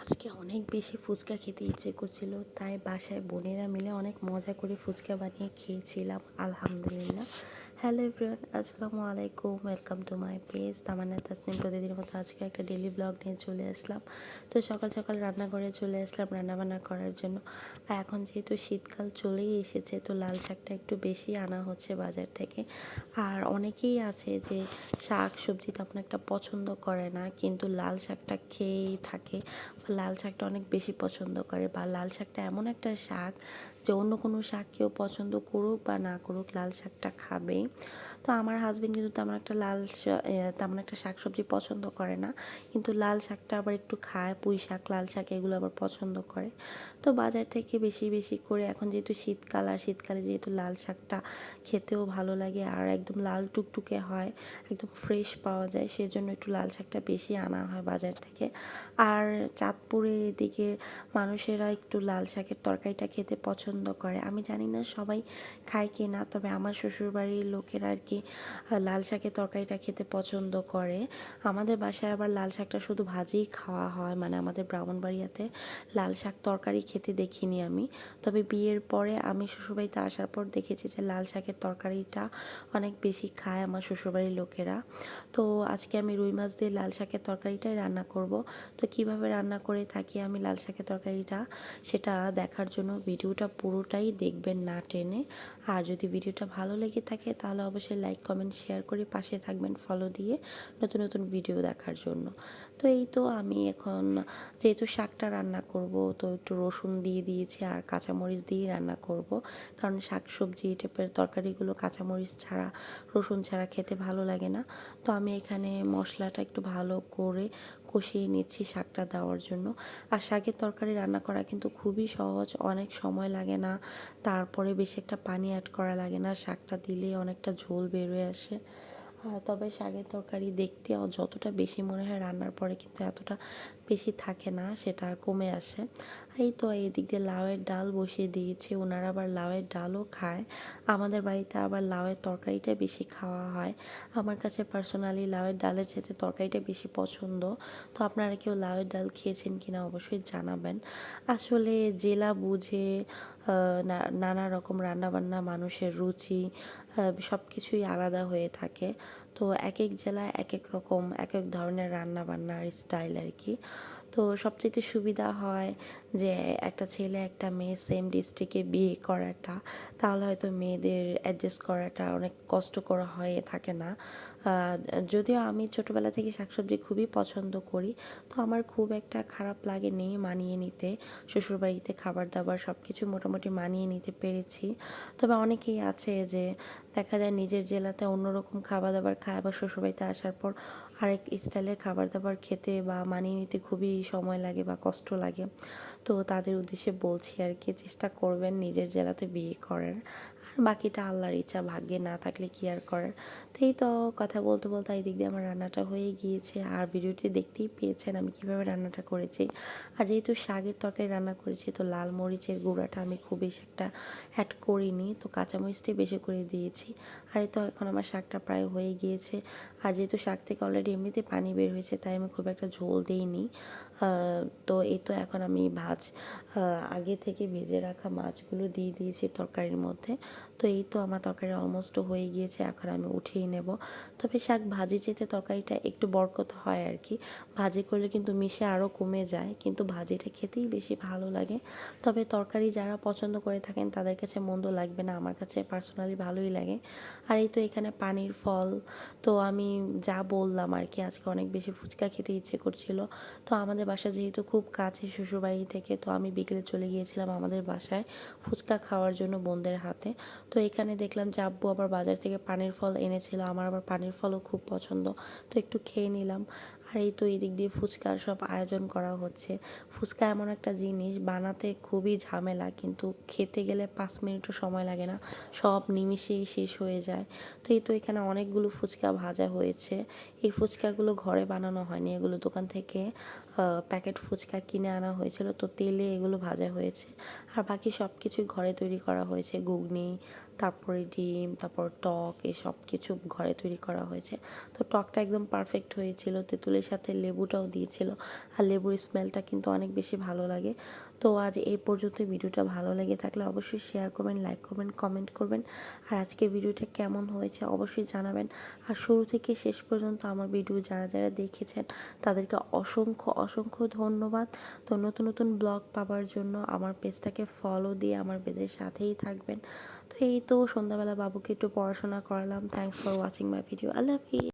আজকে অনেক বেশি ফুচকা খেতে ইচ্ছে করছিল, তাই বাসায় বোনেরা মিলে অনেক মজা করে ফুচকা বানিয়ে খেয়েছিলাম আলহামদুলিল্লাহ। হ্যালো এভরিওয়ান, আসসালামু আলাইকুম, ওয়েলকাম টু মাই পেজ তামান্না তাসনিম। প্রতিদিনের মতো আজকে একটা ডেলি ব্লগ নিয়ে চলে আসলাম। তো সকাল সকাল রান্নাঘরে চলে আসলাম রান্নাবান্না করার জন্য। আর এখন যেহেতু শীতকাল চলেই এসেছে, তো লাল শাকটা একটু বেশি আনা হচ্ছে বাজার থেকে। আর অনেকেই আছে যে শাক সবজি তেমন একটা পছন্দ করে না, কিন্তু লাল শাকটা খেয়েই থাকে, লাল শাকটা অনেক বেশি পছন্দ করে। বা লাল শাকটা এমন একটা শাক যে অন্য কোনো শাক কেউ পছন্দ করুক বা না করুক, লাল শাকটা খাবেই। তো আমার হাজবেন্ড কিন্তু তেমন একটা শাক সবজি পছন্দ করে না, কিন্তু লাল শাকটা আবার একটু খায়। পুঁই শাক, লাল শাক এগুলো আবার পছন্দ করে। তো বাজার থেকে বেশি বেশি করে, এখন যেহেতু শীতকাল, আর শীতকালে যেহেতু লাল শাকটা খেতেও ভালো লাগে আর একদম লাল টুকটুকে হয়, একদম ফ্রেশ পাওয়া যায়, সেজন্য একটু লাল শাকটা বেশি আনা হয় বাজার থেকে। আর চাঁদপুরের এদিকে মানুষেরা একটু লাল শাকের তরকারিটা খেতে পছন্দ করে। আমি জানি না সবাই খায় কি না, তবে আমার শ্বশুরবাড়ির লোকেরা আর কি লাল শাকের তরকারিটা খেতে পছন্দ করে। আমাদের বাসায় আবার লাল শাকটা শুধু ভাজিই খাওয়া হয়, মানে আমাদের ব্রাহ্মণবাড়িয়াতে লাল শাক তরকারি খেতে দেখিনি আমি। তবে বিয়ের পরে আমি শ্বশুরবাড়িতে আসার পর দেখেছি যে লাল শাকের তরকারিটা অনেক বেশি খায় আমার শ্বশুরবাড়ির লোকেরা। তো আজকে আমি রুই মাছ দিয়ে লাল শাকের তরকারিটাই রান্না করব। তো কিভাবে রান্না করে থাকি আমি লাল শাকের তরকারিটা, সেটা দেখার জন্য ভিডিওটা পুরোটাই দেখবেন না টেনে। আর যদি ভিডিওটা ভালো লেগে থাকে তাহলে অবশ্যই লাইক কমেন্ট শেয়ার করে পাশে থাকবেন ফলো দিয়ে নতুন নতুন ভিডিও দেখার জন্য। তো এই তো আমি এখন যেহেতু শাকটা রান্না করব, তো একটু রসুন দিয়ে দিয়েছি আর কাঁচামরিচ দিয়েই রান্না করব, কারণ শাক সবজি এই টাইপের তরকারিগুলো কাঁচামরিচ ছাড়া, রসুন ছাড়া খেতে ভালো লাগে না। তো আমি এখানে মশলাটা একটু ভালো করে কষিয়ে নিচ্ছি শাকটা দেওয়ার জন্য। আর শাকের তরকারি রান্না করা কিন্তু খুবই সহজ, অনেক সময় লাগে না, তারপরে বেশি একটা পানি অ্যাড করা লাগে না, শাকটা দিলে অনেকটা ঝোল বের হয়ে আসে। তবে শাকের তরকারি দেখতে যতটা বেশি মনে হয়, রান্নার পরে কিন্তু এতটা বেশি থাকে না, সেটা কমে আসে। এই তো এদিক দিয়ে লাউয়ের ডাল বসিয়ে দিয়েছি, ওনারা আবার লাউয়ের ডালও খায়। আমাদের বাড়িতে আবার লাউয়ের তরকারিটা বেশি খাওয়া হয়। আমার কাছে পার্সোনালি লাউয়ের ডালের চাইতে তরকারিটা বেশি পছন্দ। তো আপনারা কেউ লাউয়ের ডাল খেয়েছেন কিনা অবশ্যই জানাবেন। আসলে জেলা বুঝে নানা রকম রান্নাবান্না, মানুষের রুচি সব কিছুই আলাদা হয়ে থাকে। তো এক এক জেলায় এক এক রকম, এক এক ধরনের রান্নাবান্নার স্টাইল আর কি। তো সবচেয়ে সুবিধা হয় যে একটা ছেলে একটা মেয়ে সেম ডিস্ট্রিক্টে বিয়ে করাটা, তাহলে হয়তো মেয়েদের অ্যাডজাস্ট করাটা অনেক কষ্টকর হয়ে থাকে না। যদিও আমি ছোটোবেলা থেকে শাকসবজি খুবই পছন্দ করি, তো আমার খুব একটা খারাপ লাগেনি মানিয়ে নিতে। শ্বশুরবাড়িতে খাবার দাবার সব কিছু মোটামুটি মানিয়ে নিতে পেরেছি। তবে অনেকেই আছে যে দেখা যায় নিজের জেলাতে অন্যরকম খাবার দাবার খায়, আবার শ্বশুরবাড়িতে আসার পর আরেক স্টাইলের খাবার দাবার খেতে বা মানিয়ে নিতে খুবই সময় লাগে বা কষ্ট লাগে। তো তাদের উদ্দেশ্যে বলছি আর কি, চেষ্টা করবেন নিজের জেলাতে বিয়ে করার। আর বাকিটা আল্লাহর ইচ্ছা, ভাগ্যে না থাকলে কি আর করার। তো এই তো কথা বলতে বলতে এই দিক দিয়ে আমার রান্নাটা হয়ে গিয়েছে, আর ভিডিওটি দেখতেই পেয়েছেন আমি কিভাবে রান্নাটা করেছি। আর যেহেতু শাকের তরকারি রান্না করেছি, তো লাল মরিচের গুঁড়াটা আমি খুব বেশি একটা অ্যাড করিনি, তো কাঁচামরিচটাই বেশি করে দিয়েছি। আর এই তো এখন আমার শাকটা প্রায় হয়ে গিয়েছে। আর যেহেতু শাক থেকে অলরেডি এমনিতে পানি বের হয়েছে, তাই আমি খুব একটা ঝোল দিইনি। তো এই তো এখন আমি আগে থেকে ভেজে রাখা মাছগুলো দিয়ে দিয়েছি তরকারির মধ্যে। তো এই তো আমার তরকারি অলমোস্ট হয়ে গিয়েছে, এখন আমি উঠিয়ে নেব। তবে শাক ভাজি যেতে তরকারিটা একটু বরকত হয় আর কি, ভাজি করলে কিন্তু মিশে আরও কমে যায়, কিন্তু ভাজিটা খেতেই বেশি ভালো লাগে। তবে তরকারি যারা পছন্দ করে থাকেন তাদের কাছে মন্দ লাগবে না, আমার কাছে পার্সোনালি ভালোই লাগে। আর এই তো এখানে পানির ফল, তো আমি যা বললাম আর কি, আজকে অনেক বেশি ফুচকা খেতে ইচ্ছে করছিল। তো আমাদের বাসা যেহেতু খুব কাছে শ্বশুরবাড়ি থেকে, তো আমি বিকেলে চলে গিয়েছিলাম আমাদের বাসায় ফুচকা খাওয়ার জন্য বোনদের হাতে। তো এখানে দেখলাম যে আব্বু আবার বাজার থেকে পানির ফল এনেছিল, আমার আবার পানির ফলও খুব পছন্দ, তো একটু খেয়ে নিলাম। আর এই তো এদিক দিয়ে ফুচকার সব আয়োজন করা হচ্ছে। ফুচকা এমন একটা জিনিস, বানাতে খুবই ঝামেলা, কিন্তু খেতে গেলে 5 মিনিটও সময় লাগে না, সব নিমিষেই শেষ হয়ে যায়। তো এই তো এখানে অনেকগুলো ফুচকা ভাজা হয়েছে। এই ফুচকাগুলো ঘরে বানানো হয়নি, এগুলো দোকান থেকে প্যাকেট ফুচকা কিনে আনা হয়েছিল, তো তেলে এগুলো ভাজা হয়েছে। আর বাকি সব কিছুই ঘরে তৈরি করা হয়েছে, ঘুগনি, তারপরে ডিম, তারপর টক, এই সব কিছু ঘরে তৈরি করা হয়েছে। তো টকটা একদম পারফেক্ট হয়েছিল, তেঁতুলের সাথে লেবুটাও দিয়েছিল, আর লেবুর স্মেলটা কিন্তু অনেক বেশি ভালো লাগে। তো আজ এই পর্যন্ত। ভিডিওটা ভালো লেগে থাকলে অবশ্যই শেয়ার করবেন, লাইক করবেন, কমেন্ট করবেন। আর আজকের ভিডিওটা কেমন হয়েছে অবশ্যই জানাবেন। আর শুরু থেকে শেষ পর্যন্ত আমার ভিডিও যারা যারা দেখেছেন তাদেরকে অসংখ্য অসংখ্য ধন্যবাদ। তো নতুন নতুন ব্লগ পাওয়ার জন্য আমার পেজটাকে ফলো দিয়ে আমার পেজের সাথেই থাকবেন। তো এই তো সন্ধ্যাবেলা বাবুকে একটু পড়াশোনা করালাম। Thanks for watching my video. Allah Hafiz.